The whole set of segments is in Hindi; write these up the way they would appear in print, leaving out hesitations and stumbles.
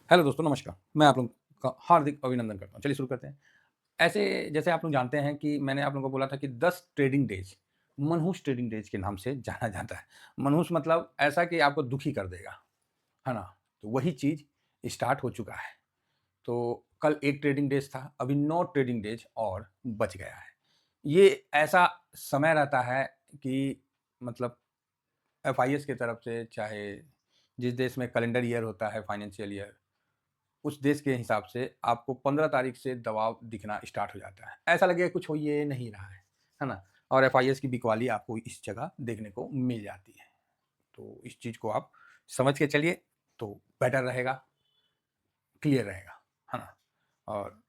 हेलो दोस्तों, नमस्कार। मैं आप लोगों का हार्दिक अभिनंदन करता हूँ। चलिए शुरू करते हैं। ऐसे जैसे आप लोग जानते हैं कि मैंने आप लोगों को बोला था कि 10 ट्रेडिंग डेज़, मनहूस ट्रेडिंग डेज़ के नाम से जाना जाता है। मनहूस मतलब ऐसा कि आपको दुखी कर देगा, है ना? तो वही चीज़ स्टार्ट हो चुका है। तो कल 1 ट्रेडिंग डेज़ था, अभी 9 ट्रेडिंग डेज़ और बच गया है। ये ऐसा समय रहता है कि मतलब एफआईएस की तरफ से, चाहे जिस देश में कैलेंडर ईयर होता है, फाइनेंशियल ईयर, उस देश के हिसाब से आपको 15 तारीख से दबाव दिखना स्टार्ट हो जाता है। ऐसा लगेगा कुछ हो ये नहीं रहा है ना? और एफआईएस की बिकवाली आपको इस जगह देखने को मिल जाती है। तो इस चीज़ को आप समझ के चलिए तो बेटर रहेगा, क्लियर रहेगा, है ना? और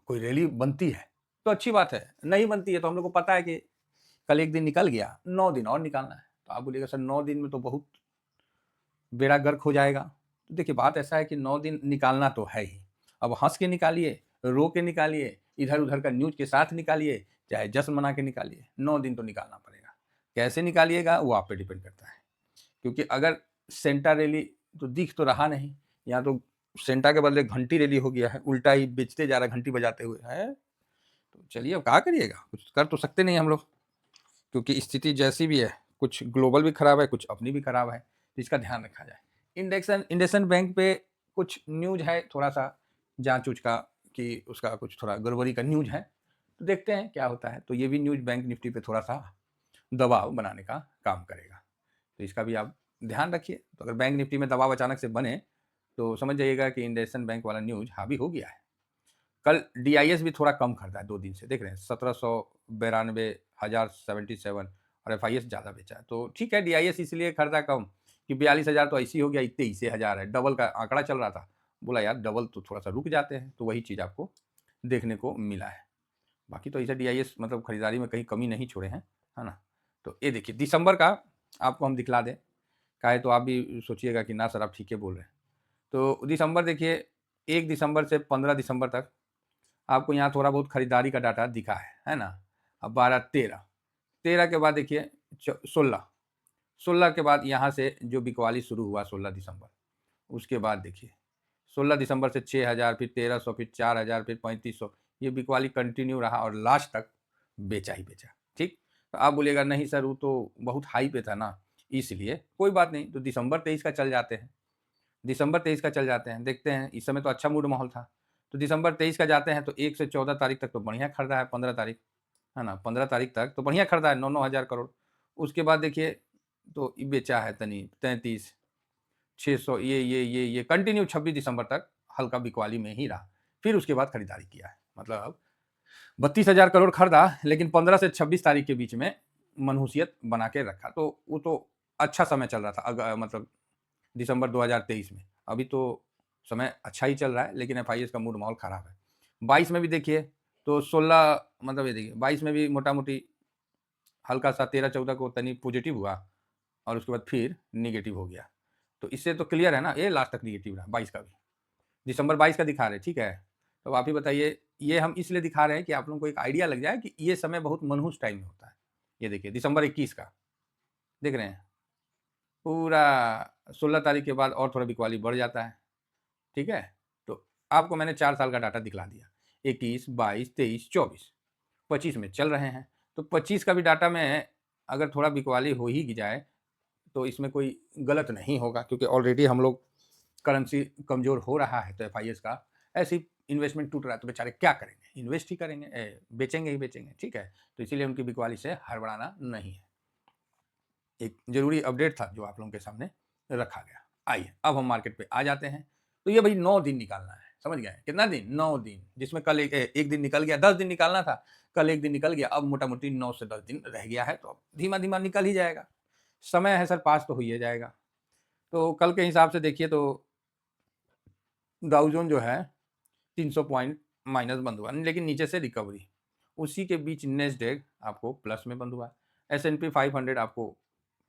कोई रैली बनती है तो अच्छी बात है, नहीं बनती है तो हम लोग को पता है कि कल 1 दिन निकल गया, 9 दिन और निकालना है। तो आप बोलिएगा सर 9 दिन में तो बहुत बेड़ा गर्क हो जाएगा। तो देखिए बात ऐसा है कि 9 दिन निकालना तो है ही। अब हँस के निकालिए, रो के निकालिए, इधर-उधर का न्यूज़ के साथ निकालिए, चाहे जश्न मना के निकालिए, 9 दिन तो निकालना पड़ेगा। कैसे निकालिएगा वो आप पे डिपेंड करता है। क्योंकि अगर सेंटा रैली तो दिख तो रहा नहीं, यहाँ तो सेंटा के बदले घंटी रैली हो गया है, उल्टा ही बेचते जा रहा है घंटी बजाते हुए, हैं? तो चलिए अब क्या करिएगा? कुछ कर तो सकते नहीं हम लोग, क्योंकि स्थिति जैसी भी है, कुछ ग्लोबल भी खराब है, कुछ अपनी भी खराब है, तो इसका ध्यान रखा जाए। इंडसइंड बैंक पे कुछ न्यूज़ है थोड़ा-सा जाँच-ऊँच का, कि उसका कुछ थोड़ा गड़बड़ी का न्यूज़ है, तो देखते हैं क्या होता है। तो ये भी न्यूज़ बैंक निफ्टी पे थोड़ा-सा दबाव बनाने का काम करेगा, तो इसका भी आप ध्यान रखिए। तो अगर बैंक निफ्टी में दबाव अचानक से बने, तो समझ जाइएगा कि इंडसइंड बैंक वाला न्यूज़ हावी हो गया है। कल डीआईएस भी थोड़ा कम खरीदा है 2 दिन से, देख रहे हैं 1792 1077, और एफआईएस ज़्यादा बेचा है। तो ठीक है, डीआईएस इसलिए खरीदा कम कि 42,000 तो ऐसे ही हो गया, 23,000 है, डबल का आंकड़ा चल रहा था। बोला यार डबल तो थोड़ा-सा रुक जाते हैं, तो वही चीज़ आपको देखने को मिला है। बाकी तो ऐसे डीआईएस मतलब खरीदारी में कहीं कमी नहीं छोड़े हैं, है ना? तो ये देखिए दिसंबर का आपको हम दिखला दें, काहे तो आप भी सोचिएगा कि ना सर आप ठीक है बोल रहे हैं। तो दिसंबर देखिए, 1 दिसंबर से 15 दिसंबर तक आपको यहाँ थोड़ा बहुत खरीदारी का डाटा दिखा है ना? अब 12, 13, 13 के बाद देखिए 16, 16 के बाद यहाँ से जो बिकवाली शुरू हुआ 16 दिसंबर, उसके बाद देखिए 16 दिसंबर से 6,000, फिर 1,300, फिर 4,000, फिर 3,500, ये बिकवाली कंटिन्यू रहा और लास्ट तक बेचा ही बेचा, ठीक? तो आप बोलिएगा नहीं सर वो तो बहुत हाई पे था ना, इसलिए कोई बात नहीं, तो दिसंबर 23 का चल जाते हैं। दिसंबर 23 का चल जाते हैं, देखते हैं, इस समय तो अच्छा मूड माहौल था। तो दिसंबर 23 का जाते हैं तो 1 से 14 तारीख तक तो बढ़िया खरीदा है, 15 तारीख, है ना? 15 तारीख तक तो बढ़िया खरीदा है, 9-9 हज़ार करोड़। उसके बाद देखिए तो बेचा है तनी 33, 600, ये कंटिन्यू 26 दिसंबर तक हल्का बिकवाली में ही रहा। फिर उसके बाद खरीदारी किया है। मतलब 32,000 करोड़ खरीदा, लेकिन 15 से 26 तारीख के बीच में मनहूसियत बना के रखा। तो वो तो अच्छा समय चल रहा था, मतलब दिसंबर 2023 में। अभी तो समय अच्छा ही चल रहा है, लेकिन एफआईएस का मूड माहौल खराब है। 22 में भी देखिए तो 16, मतलब ये देखिए 22 में भी मोटा-मोटी हल्का-सा 13-14 को तनी पॉजिटिव हुआ और उसके बाद फिर नेगेटिव हो गया। तो इससे तो क्लियर है ना, ये लास्ट तक नेगेटिव रहा 22 का भी। दिसंबर 22 का दिखा रहे हैं, ठीक है? तो आप ही बताइए, ये हम इसलिए दिखा रहे हैं कि आप लोगों को एक आइडिया लग जाए कि ये समय बहुत मनहूस टाइम में होता है। ये देखिए दिसंबर 21 का, देख रहे हैं? पूरा 16 तारीख के बाद और थोड़ा बिकवाली बढ़ जाता है। ठीक है? तो आपको मैंने 4 साल का डाटा दिखला दिया। 21, 22, 23, 24, 25 में चल रहे हैं। तो 25 का भी डाटा में अगर थोड़ा बिकवाली हो ही जाए, तो इसमें कोई गलत नहीं होगा, क्योंकि ऑलरेडी हम लोग करेंसी कमज़ोर हो रहा है, तो एफआईएस का ऐसे ही इन्वेस्टमेंट टूट रहा है, तो बेचारे क्या करेंगे? इन्वेस्ट ही करेंगे, बेचेंगे ही बेचेंगे, ठीक है? तो इसीलिए उनकी बिकवाली से हड़बड़ाना नहीं है। एक ज़रूरी अपडेट था जो आप लोगों के सामने रखा गया। आइए, अब हम मार्केट पे आ जाते हैं। तो ये भई 9 दिन निकालना है, समझ गए? कितना दिन? 9 दिन, जिसमें कल 1 दिन निकल गया, 10 दिन निकालना था, कल 1 दिन निकल गया, अब मोटा-मोटी 9 से 10 दिन रह गया है, तो अब धीमा-धीमा निकल ही जाएगा। समय है सर, पास तो हो ही जाएगा। तो कल के हिसाब से देखिए तो डाउ जोन जो है 300 पॉइंट माइनस बंद हुआ, लेकिन नीचे से रिकवरी। उसी के बीच नेस्डैक आपको प्लस में बंद हुआ। एस&पी 500 आपको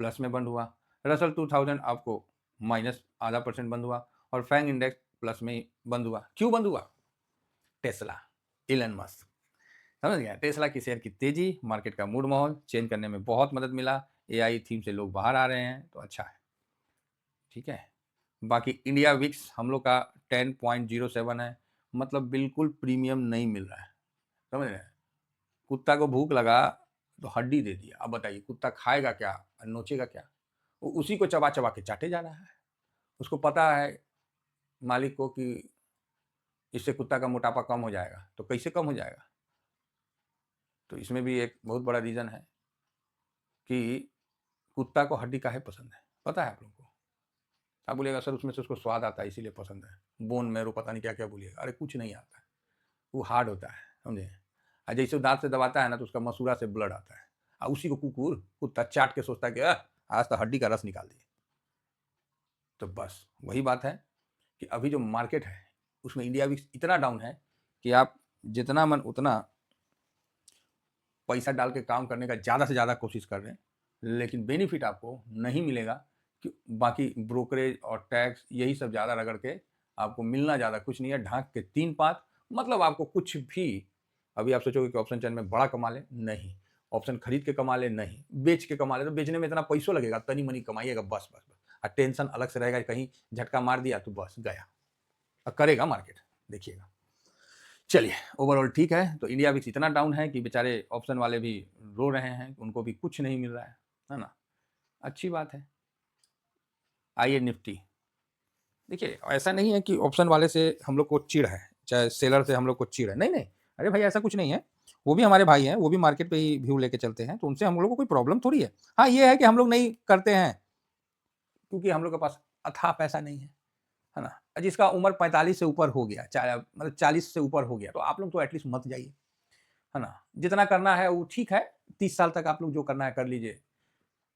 प्लस में बंद हुआ। रसल 2000 आपको माइनस आधा परसेंट बंद हुआ और फैंग इंडेक्स प्लस में ही बंद हुआ। क्यों बंद हुआ? टेस्ला, इलन मस्क, समझ गए? टेस्ला की शेयर की तेजी, मार्केट का मूड माहौल चेंज करने में बहुत मदद मिला। एआई थीम से लोग बाहर आ रहे हैं, तो अच्छा है, ठीक है? बाकी इंडिया विक्स हम लोग का 10.07 है, मतलब बिल्कुल प्रीमियम नहीं मिल रहा है, समझ रहे हैं? कुत्ता को भूख लगा तो हड्डी दे दिया, अब बताइए कुत्ता खाएगा क्या और नोचेगा क्या? वो उसी को चबा-चबा के चाटे जा रहा है। उसको पता है मालिक को कि इससे कुत्ता का मोटापा कम हो जाएगा, तो कैसे कम हो जाएगा? तो इसमें भी एक बहुत बड़ा रीज़न है कि कुत्ता को हड्डी काहे पसंद है, पता है आप लोगों को? आप बोलिएगा सर उसमें से उसको स्वाद आता है इसीलिए पसंद है, बोन मैरो पता नहीं क्या-क्या बोलिएगा, अरे कुछ नहीं आता है, वो हार्ड होता है, समझे? जैसे वो दाँत से दबाता है ना तो उसका मसूड़ा से ब्लड आता है, उसी को कुत्ता चाट के सोचता है कि आज तो हड्डी का रस निकाल दिए। तो बस वही बात है कि अभी जो मार्केट है उसमें इंडिया भी इतना डाउन है कि आप जितना मन उतना पैसा डाल के काम करने का ज़्यादा से ज़्यादा कोशिश कर रहे हैं, लेकिन बेनिफिट आपको नहीं मिलेगा कि बाकी ब्रोकरेज और टैक्स यही सब ज़्यादा रगड़ के आपको मिलना ज़्यादा कुछ नहीं है, ढाँक के 3 पात मतलब आपको कुछ भी अभी आप सोचोगे कि ऑप्शन चेन में बड़ा कमा लें, नहीं। ऑप्शन खरीद के कमा लें, नहीं। बेच के कमा लें, तो बेचने में इतना पैसों लगेगा, तनी-मनी कमाइएगा बस, बस, बस। टेंशन अलग से रहेगा, कहीं झटका मार दिया तो बस गया। करेगा मार्केट, देखिएगा। चलिए, ओवरऑल ठीक है, तो इंडिया विक्स इतना डाउन है कि बेचारे ऑप्शन वाले भी रो रहे हैं, उनको भी कुछ नहीं मिल रहा है ना? अच्छी बात है। आइए निफ्टी, देखिए ऐसा नहीं है कि ऑप्शन वाले से हम लोग को चिढ़ है, चाहे सेलर से हम लोग को चिढ़ है, नहीं, अरे भाई ऐसा कुछ नहीं है, वो भी हमारे भाई हैं, वो भी मार्केट पे ही व्यू लेके चलते हैं, तो उनसे हम लोग को कोई प्रॉब्लम थोड़ी है। हाँ, ये है कि हम लोग नहीं करते हैं, क्योंकि हम लोग के पास अथाह पैसा नहीं है ना? जिसका उम्र 45 से ऊपर हो गया, चाहे मतलब 40 से ऊपर हो गया, तो आप लोग तो एटलीस्ट मत जाइए, है ना? जितना करना है वो ठीक है, 30 साल तक आप लोग जो करना है कर लीजिए,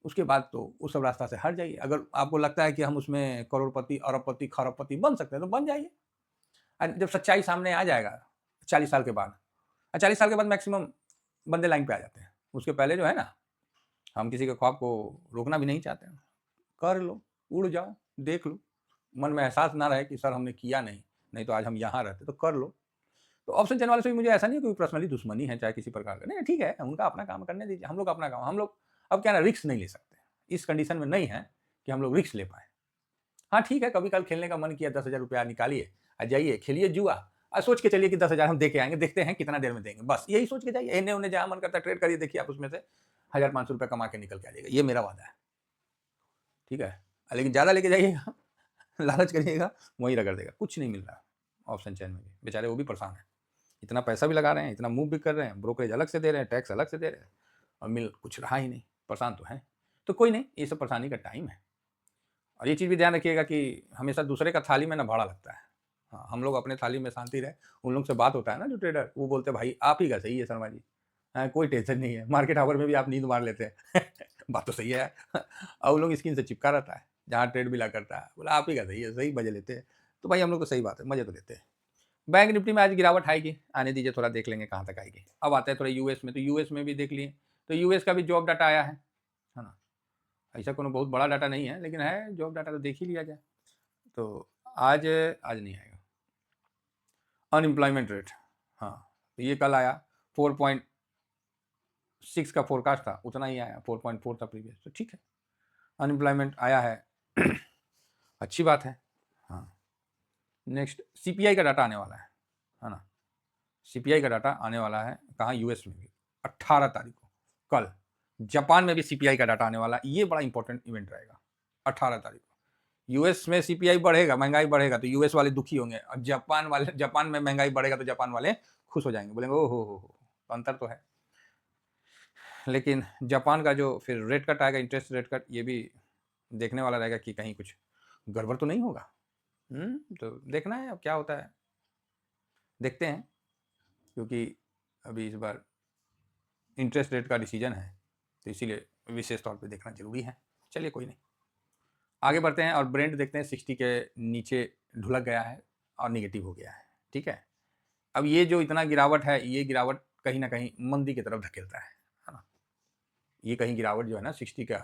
उसके बाद तो उस सब रास्ता से हट जाइए। अगर आपको लगता है कि हम उसमें करोड़पति, अरबपति, खरबपति बन सकते हैं, तो बन जाइए। जब सच्चाई सामने आ जाएगा 40 साल के बाद, 40 साल के बाद मैक्सिमम बंदे लाइन पे आ जाते हैं। उसके पहले जो है ना, हम किसी के ख्वाब को रोकना भी नहीं चाहते हैं। कर लो, उड़ जाओ, देख लो, मन में एहसास ना रहे कि सर हमने किया नहीं, नहीं तो आज हम यहाँ रहते, तो कर लो। तो ऑप्शन चैन वाले से भी मुझे ऐसा नहीं है कोई पर्सनली दुश्मनी है, चाहे किसी प्रकार का, नहीं ठीक है, उनका अपना काम करने दीजिए, हम लोग अपना काम, हम लोग अब क्या है ना, रिस्क नहीं ले सकते, इस कंडीशन में नहीं है कि हम लोग रिस्क ले पाएँ। हाँ, ठीक है, कभी-कभार खेलने का मन किया, 10,000 रुपया निकालिए जाइए, खेलिए जुआ, सोच के चलिए कि 10,000 हम दे के आएँगे, देखते हैं कितना देर में देंगे, बस यही सोच के जाइए, इन्हें-उन्हें जहाँ मन करता है ट्रेड करिए, देखिए आप उसमें से 1,500 रुपया कमा के निकल के आ जाइएगा, ये मेरा वादा है, ठीक है? लेकिन ज़्यादा लेके जाइएगा, लालच करिएगा, वहीं रगड़ देगा, कुछ नहीं मिल रहा ऑप्शन चेन में भी, बेचारे वो भी परेशान हैं। इतना पैसा भी लगा रहे हैं, इतना मूव भी कर रहे हैं, ब्रोकरेज अलग से दे रहे हैं, टैक्स अलग से दे रहे हैं और मिल कुछ रहा ही नहीं, परेशान तो हैं। तो कोई नहीं, ये सब परेशानी का टाइम है। और ये चीज़ भी ध्यान रखिएगा कि हमेशा दूसरे का थाली में ना भाड़ा लगता है। हाँ, हम लोग अपने थाली में शांति रहे, उन लोग से बात होता है ना जो ट्रेडर, वो बोलते हैं भाई आप ही का सही है शर्मा जी। कोई टेंशन नहीं है, मार्केट आवर में भी आप नींद मार लेते हैं। बात तो सही है यार। और वो लोग स्क्रीन से चिपका रहता है, जहाँ ट्रेड मिला करता है, बोला आप ही का सही है, सही मज़े लेते हैं। तो भाई हम लोग तो सही बात है, मज़े तो लेते हैं। बैंक निफ्टी में आज गिरावट आएगी, आने दीजिए थोड़ा देख लेंगे कहाँ तक आएगी। अब आते हैं थोड़ा यूएस में, तो यूएस में भी देख लिए, तो यूएस का भी जॉब डाटा आया है ना? ऐसा कोनो बहुत बड़ा डाटा नहीं है, लेकिन है जॉब डाटा तो देख ही लिया जाए। तो आज आज नहीं आएगा। अनएम्प्लॉयमेंट रेट, हाँ, तो ये कल आया 4.6 का फोरकास्ट था, उतना ही आया, 4.4 था प्रीवियस, तो ठीक है। अनएम्प्लॉयमेंट आया है, अच्छी बात है। हाँ, नेक्स्ट सीपीआई का डाटा आने वाला है ना? सीपीआई का डाटा आने वाला है, कहाँ? यूएस में भी 18 तारीख को, कल। जापान में भी सीपीआई का डाटा आने वाला है, ये बड़ा इंपॉर्टेंट इवेंट रहेगा 18 तारीख को। यूएस में सीपीआई बढ़ेगा, महंगाई बढ़ेगा, तो यूएस वाले दुखी होंगे, और जापान में महंगाई बढ़ेगा तो जापान वाले खुश हो जाएंगे, बोलेंगे ओ हो, अंतर तो है। लेकिन जापान का जो फिर रेट कट आएगा, इंटरेस्ट रेट कट, ये भी देखने वाला रहेगा कि कहीं कुछ गड़बड़ तो नहीं होगा। तो देखना है अब क्या होता है, देखते हैं, क्योंकि अभी इस बार इंटरेस्ट रेट का डिसीजन है, तो इसीलिए विशेष तौर पे देखना ज़रूरी है। चलिए कोई नहीं, आगे बढ़ते हैं और ब्रेंट देखते हैं 60 के नीचे ढुलक गया है और नेगेटिव हो गया है, ठीक है। अब ये जो इतना गिरावट है, ये गिरावट कहीं ना कहीं मंदी की तरफ धकेलता है ना? ये कहीं गिरावट जो है ना 60 का,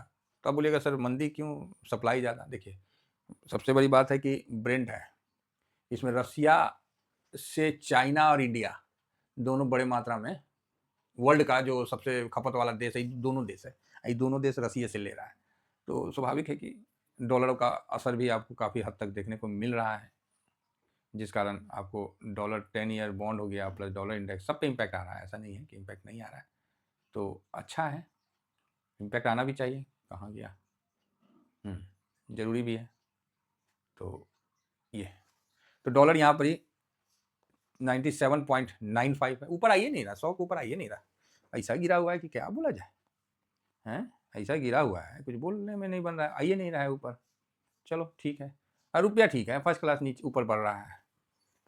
तो आप बोलिएगा सर मंदी क्यों, सप्लाई ज़्यादा, देखिए सबसे बड़ी बात है कि ब्रेंट है, इसमें रसिया से चाइना और इंडिया दोनों बड़े मात्रा में, वर्ल्ड का जो सबसे खपत वाला देश है, दोनों देश है, ये दोनों देश रसिया से ले रहा है, तो स्वाभाविक है कि डॉलर का असर भी आपको काफ़ी हद तक देखने को मिल रहा है, जिस कारण आपको डॉलर 10 ईयर बॉन्ड हो गया प्लस डॉलर इंडेक्स सब पे इम्पैक्ट आ रहा है। ऐसा नहीं है कि इम्पैक्ट नहीं आ रहा है। तो अच्छा है, इम्पैक्ट आना भी चाहिए। कहाँ गया? ज़रूरी भी है। तो ये तो डॉलर यहाँ पर ही 97.95 है, ऊपर आइए नहीं रहा, 100 के ऊपर आइए नहीं रहा। ऐसा गिरा हुआ है कि क्या बोला जाए, हैं? ऐसा गिरा हुआ है, कुछ बोलने में नहीं बन रहा है, आइए नहीं रहा है ऊपर। चलो ठीक है, रुपया ठीक है, फर्स्ट क्लास नीचे ऊपर बढ़ रहा है।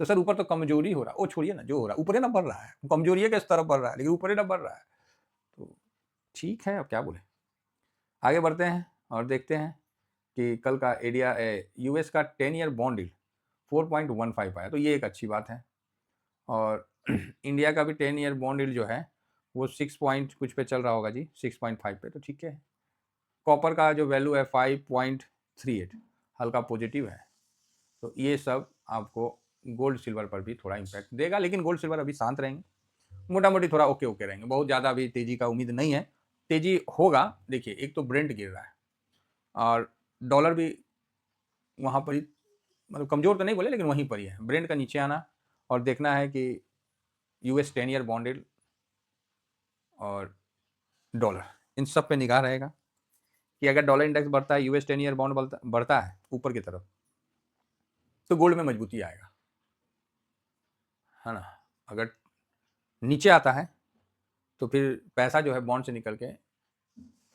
तो सर ऊपर तो कमजोरी हो रहा है, वो छोड़िए ना, जो हो रहा है ऊपर ही ना बढ़ रहा है, कमजोरी के तरफ बढ़ रहा है, लेकिन ऊपर ही ना बढ़ रहा है। तो ठीक है, अब क्या बोले। आगे बढ़ते हैं और देखते हैं कि कल का एडिया यूएस का 10 ईयर बॉन्ड डील 4.15 आया, तो ये एक अच्छी बात है। और इंडिया का भी 10 ईयर बॉन्ड डील जो है वो 6 पॉइंट कुछ पे चल रहा होगा जी, 6.5 पे, तो ठीक है। कॉपर का जो वैल्यू है 5.38 हल्का पॉजिटिव है। तो ये सब आपको गोल्ड सिल्वर पर भी थोड़ा इम्पैक्ट देगा, लेकिन गोल्ड सिल्वर अभी शांत रहेंगे, मोटा मोटी थोड़ा ओके ओके रहेंगे, बहुत ज़्यादा अभी तेज़ी का उम्मीद नहीं है। तेज़ी होगा, देखिए एक तो ब्रेंट गिर रहा है और डॉलर भी वहाँ पर ही, मतलब कमज़ोर तो नहीं बोले लेकिन वहीं पर ही है। ब्रेंट का नीचे आना और देखना है कि यूएस 10 ईयर बॉन्ड डील और डॉलर, इन सब पे निगाह रहेगा कि अगर डॉलर इंडेक्स बढ़ता है, यूएस 10 ईयर बॉन्ड बढ़ता है ऊपर की तरफ, तो गोल्ड में मजबूती आएगा, है ना। अगर नीचे आता है तो फिर पैसा जो है बॉन्ड से निकल के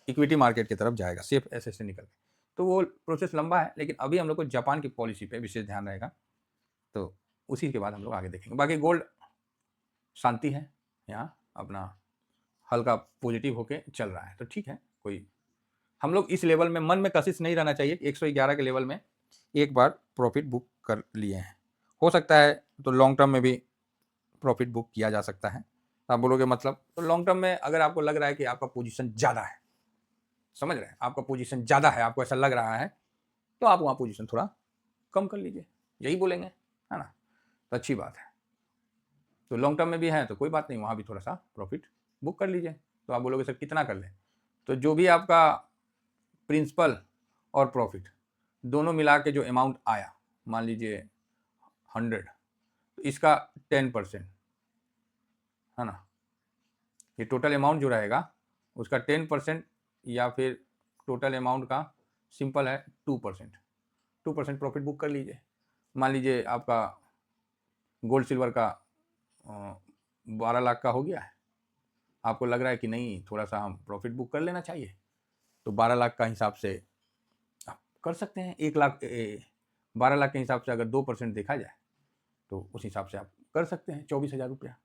इक्विटी मार्केट की तरफ जाएगा, सेफ एसेट से निकल के। तो वो प्रोसेस लंबा है, लेकिन अभी हम लोग को जापान की पॉलिसी पे विशेष ध्यान रहेगा, तो उसी के बाद हम लोग आगे देखेंगे। बाकी गोल्ड शांति है, यहाँ अपना हल्का पॉजिटिव होके चल रहा है, तो ठीक है। कोई हम लोग इस लेवल में मन में कशिश नहीं रहना चाहिए, 111 के लेवल में एक बार प्रॉफिट बुक कर लिए हैं, हो सकता है तो लॉन्ग टर्म में भी प्रॉफिट बुक किया जा सकता है। आप बोलोगे मतलब, तो लॉन्ग टर्म में अगर आपको लग रहा है कि आपका पोजीशन ज़्यादा है, समझ रहे हैं, आपका पोजीशन ज़्यादा है, आपको ऐसा लग रहा है, तो आप वहाँ पोजीशन थोड़ा कम कर लीजिए, यही बोलेंगे, है ना। तो अच्छी बात है। तो लॉन्ग टर्म में भी है तो कोई बात नहीं, वहाँ भी थोड़ा सा प्रॉफिट बुक कर लीजिए। तो आप बोलोगे सर कितना कर लें, तो जो भी आपका प्रिंसिपल और प्रॉफिट दोनों मिला के जो अमाउंट आया, मान लीजिए 100, तो इसका 10%, है ना, ये टोटल अमाउंट जो रहेगा उसका 10%, या फिर टोटल अमाउंट का सिंपल है 2%, 2% प्रॉफिट बुक कर लीजिए। मान लीजिए आपका गोल्ड सिल्वर का 12 लाख का हो गया है, आपको लग रहा है कि नहीं थोड़ा सा हम प्रॉफिट बुक कर लेना चाहिए, तो 12 लाख का हिसाब से आप कर सकते हैं। 1 लाख 12 लाख के हिसाब से अगर 2% देखा जाए तो उस हिसाब से आप कर सकते हैं 24,000 रुपया,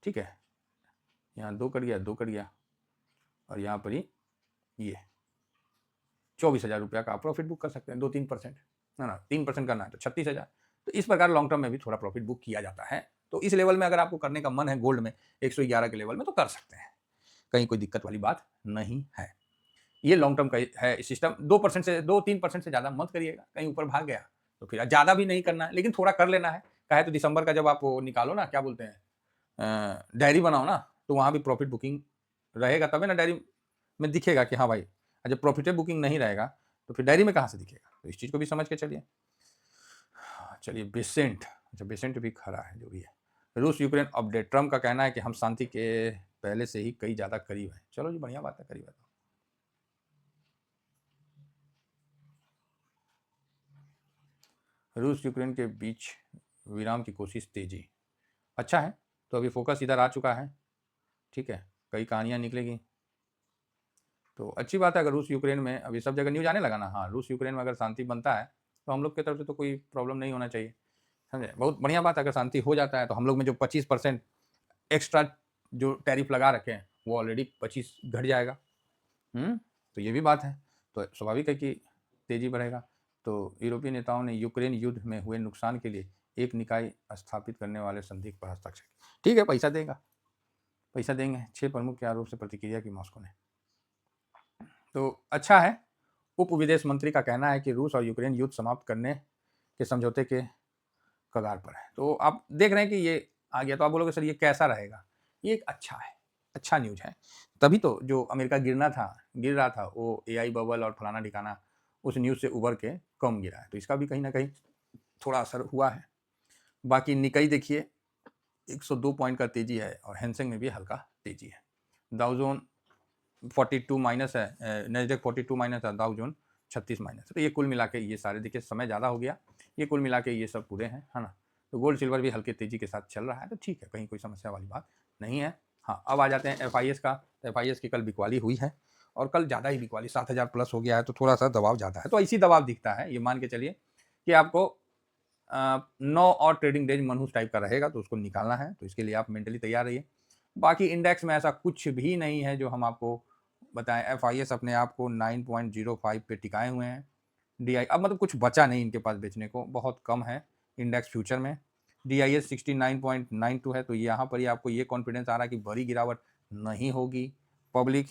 ठीक है। यहाँ 2 कट गया, 2 कट गया, और यहाँ पर ही ये 24,000 रुपया का आप प्रॉफिट बुक कर सकते हैं, 2-3%, है ना। 3% करना है तो 36,000। तो इस प्रकार लॉन्ग टर्म में भी थोड़ा प्रॉफिट बुक किया जाता है। तो इस लेवल में अगर आपको करने का मन है गोल्ड में 111 के लेवल में, तो कर सकते हैं, कहीं कोई दिक्कत वाली बात नहीं है। ये लॉन्ग टर्म का है सिस्टम। 2% से 2-3% से ज़्यादा मत करिएगा, कहीं ऊपर भाग गया तो फिर ज़्यादा भी नहीं करना है, लेकिन थोड़ा कर लेना है। कहे तो दिसंबर का जब आप निकालो ना, क्या बोलते हैं, डायरी बनाओ ना, तो वहाँ भी प्रॉफिट बुकिंग रहेगा, तभी ना डायरी में दिखेगा कि हाँ भाई। जब प्रॉफिटेड बुकिंग नहीं रहेगा तो फिर डायरी में कहाँ से दिखेगा, तो इस चीज़ को भी समझ के चलिए। चलिए बेसेंट, अच्छा बेसेंट भी खरा है, जो भी है। रूस यूक्रेन अपडेट, ट्रम्प का कहना है कि हम शांति के पहले से ही कई ज़्यादा करीब हैं। चलो जी, बढ़िया बात है, करीब है। रूस यूक्रेन के बीच विराम की कोशिश तेजी, अच्छा है। तो अभी फोकस इधर आ चुका है, ठीक है, कई कहानियाँ निकलेगी, तो अच्छी बात है। अगर रूस यूक्रेन में अभी सब जगह न्यूज आने लगा ना, हाँ रूस यूक्रेन में अगर शांति बनता है तो हम लोग की तरफ से तो कोई प्रॉब्लम नहीं होना चाहिए, समझे। बहुत बढ़िया बात है, अगर शांति हो जाता है तो हम लोग में जो 25% एक्स्ट्रा जो टैरिफ लगा रखे हैं वो ऑलरेडी 25 घट जाएगा। तो ये भी बात है, तो स्वाभाविक है कि तेजी बढ़ेगा। तो यूरोपीय नेताओं ने यूक्रेन युद्ध में हुए नुकसान के लिए एक निकाय स्थापित करने वाले संधि पर हस्ताक्षर, ठीक है, पैसा देगा, पैसा देंगे। 6 प्रमुख के आरोप से प्रतिक्रिया की मॉस्को ने, तो अच्छा है। उप विदेश मंत्री का कहना है कि रूस और यूक्रेन युद्ध समाप्त करने के समझौते के कगार पर है। तो आप देख रहे हैं कि ये आ गया, तो आप बोलोगे सर ये कैसा रहेगा, ये एक अच्छा है, अच्छा न्यूज है। तभी तो जो अमेरिका गिर रहा था वो एआई बबल और फलाना ठिकाना उस न्यूज़ से उबर के कम गिरा है, तो इसका भी कहीं न कहीं थोड़ा असर हुआ है। बाकी निकाई देखिए 102 पॉइंट का तेज़ी है और हैंसेंग में भी हल्का तेज़ी है। डाउ जोन 42 माइनस है, नैस्डैक 42 माइनस है, डाउ जोन 36 माइनस है। तो ये कुल मिला के ये सारे देखिए समय ज़्यादा हो गया, ये कुल मिला के ये सब पूरे हैं, है ना? तो गोल्ड सिल्वर भी हल्के तेज़ी के साथ चल रहा है, तो ठीक है, कहीं कोई समस्या वाली बात नहीं है। हाँ, अब आ जाते हैं एफआईएस का। एफआईएस की कल बिकवाली हुई है और कल ज़्यादा ही बिकवाली 7000 प्लस हो गया है, तो थोड़ा सा दबाव ज़्यादा है। तो ऐसी दबाव दिखता है, ये मान के चलिए कि आपको 9 और ट्रेडिंग डेज मनहूस टाइप का रहेगा, तो उसको निकालना है, तो इसके लिए आप मेंटली तैयार रहिए। बाकी इंडेक्स में ऐसा कुछ भी नहीं है जो हम आपको बताएं। एफआईएस अपने आप को 9.05 पे टिकाए हुए हैं। डीआई अब मतलब कुछ बचा नहीं इनके पास बेचने को, बहुत कम है इंडेक्स फ्यूचर में। डीआईएस 69.92 है, तो यहाँ पर ही आपको ये कॉन्फिडेंस आ रहा है कि बड़ी गिरावट नहीं होगी। पब्लिक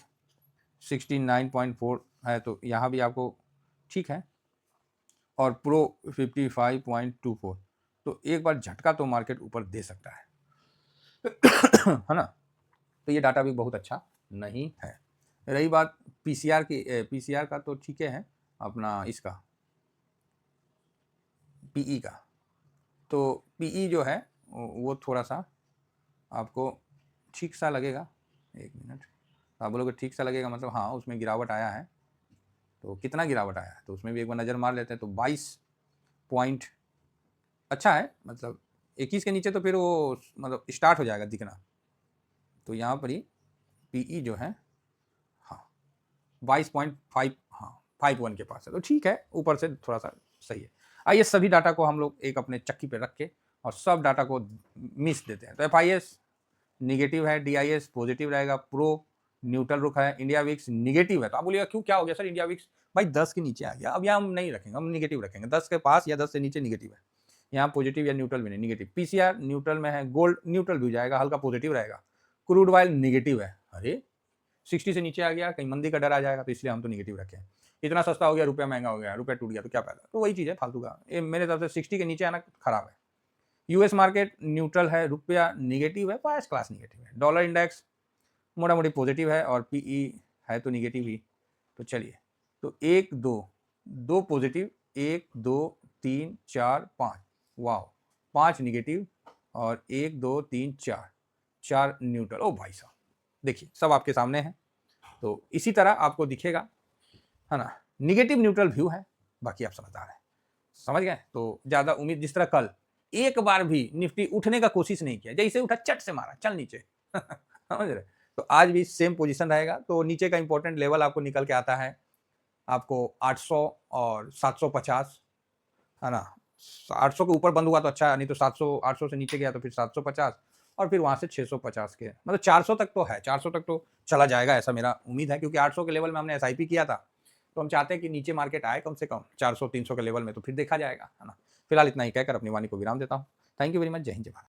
69.4 है, तो यहाँ भी आपको ठीक है। और प्रो 55.24, तो एक बार झटका तो मार्केट ऊपर दे सकता है है ना? तो ये डाटा भी बहुत अच्छा नहीं है। रही बात पीसीआर की, पीसीआर का तो ठीक है अपना इसका पीई का, तो पीई जो है वो थोड़ा सा आपको ठीक सा लगेगा। एक मिनट, आप बोलोगे ठीक सा लगेगा मतलब हाँ उसमें गिरावट आया है, तो कितना गिरावट आया है तो उसमें भी एक बार नज़र मार लेते हैं। तो 22 पॉइंट अच्छा है, मतलब 21 के नीचे तो फिर वो मतलब स्टार्ट हो जाएगा दिखना। तो यहाँ पर ही पीई जो है हाँ 22.5, हाँ 51 के पास है, तो ठीक है, ऊपर से थोड़ा सा सही है। आइए सभी डाटा को हम लोग एक अपने चक्की पे रख के और सब डाटा को मिस देते हैं। तो एफआईएस निगेटिव है, डीआईएस पॉजिटिव रहेगा, प्रो न्यूट्रल रुख है, इंडिया विक्स निगेटिव है। तो आप बोलिएगा क्यों, क्या हो गया सर इंडिया विक्स? भाई 10 के नीचे आ गया, अब यहाँ हम नहीं रखेंगे, हम निगेटिव रखेंगे। 10 के पास या 10 से नीचे निगेटिव है, यहाँ पॉजिटिव या न्यूट्रल भी नहीं, निगेटिव। पीसीआर न्यूट्रल में है, गोल्ड न्यूट्रल भी हो जाएगा, हल्का पॉजिटिव रहेगा। क्रूड ऑयल निगेटिव है, अरे 60 से नीचे आ गया, कहीं मंदी का डर आ जाएगा, तो इसलिए हम तो निगेटिव रखे हैं। इतना सस्ता हो गया, रुपया महंगा हो गया, रुपया टूट गया, तो क्या फायदा? तो वही चीज़ है फालतू का, ये मेरे तरफ से 60 के नीचे आना खराब है। यूएस मार्केट न्यूट्रल है, रुपया निगेटिव है, फर्स्ट क्लास निगेटिव है। डॉलर इंडेक्स मोटा मोटी पॉजिटिव है और पीई है तो निगेटिव ही। तो चलिए, तो 1 2 2 पॉजिटिव, 1 2 3 4 5, वाह 5 निगेटिव और 1 2 3 4 4 न्यूट्रल। ओ भाई साहब देखिए सब आपके सामने है, तो इसी तरह आपको दिखेगा, है ना? निगेटिव न्यूट्रल व्यू है, बाकी आप समझदार हैं, समझ गए? तो ज़्यादा उम्मीद, जिस तरह कल एक बार भी निफ्टी उठने का कोशिश नहीं किया, जैसे उठा चट से मारा चल नीचे समझ रहे? तो आज भी सेम पोजीशन रहेगा। तो नीचे का इंपॉर्टेंट लेवल आपको निकल के आता है, आपको 800 और 750, है ना? 800 के ऊपर बंद हुआ तो अच्छा है, नहीं तो 700, 800 से नीचे गया तो फिर 750 और फिर वहां से 650 के, मतलब 400 तक तो है, 400 तक तो चला जाएगा ऐसा मेरा उम्मीद है, क्योंकि 800 के लेवल में हमने एसआईपी किया था, तो हम चाहते हैं कि नीचे मार्केट आए कम से कम 400 300 के लेवल में, तो फिर देखा जाएगा, है ना? फिलहाल इतना ही कहकर अपनी वाणी को विराम देता हूँ। थैंक यू वेरी मच, जय हिंद जय भारत।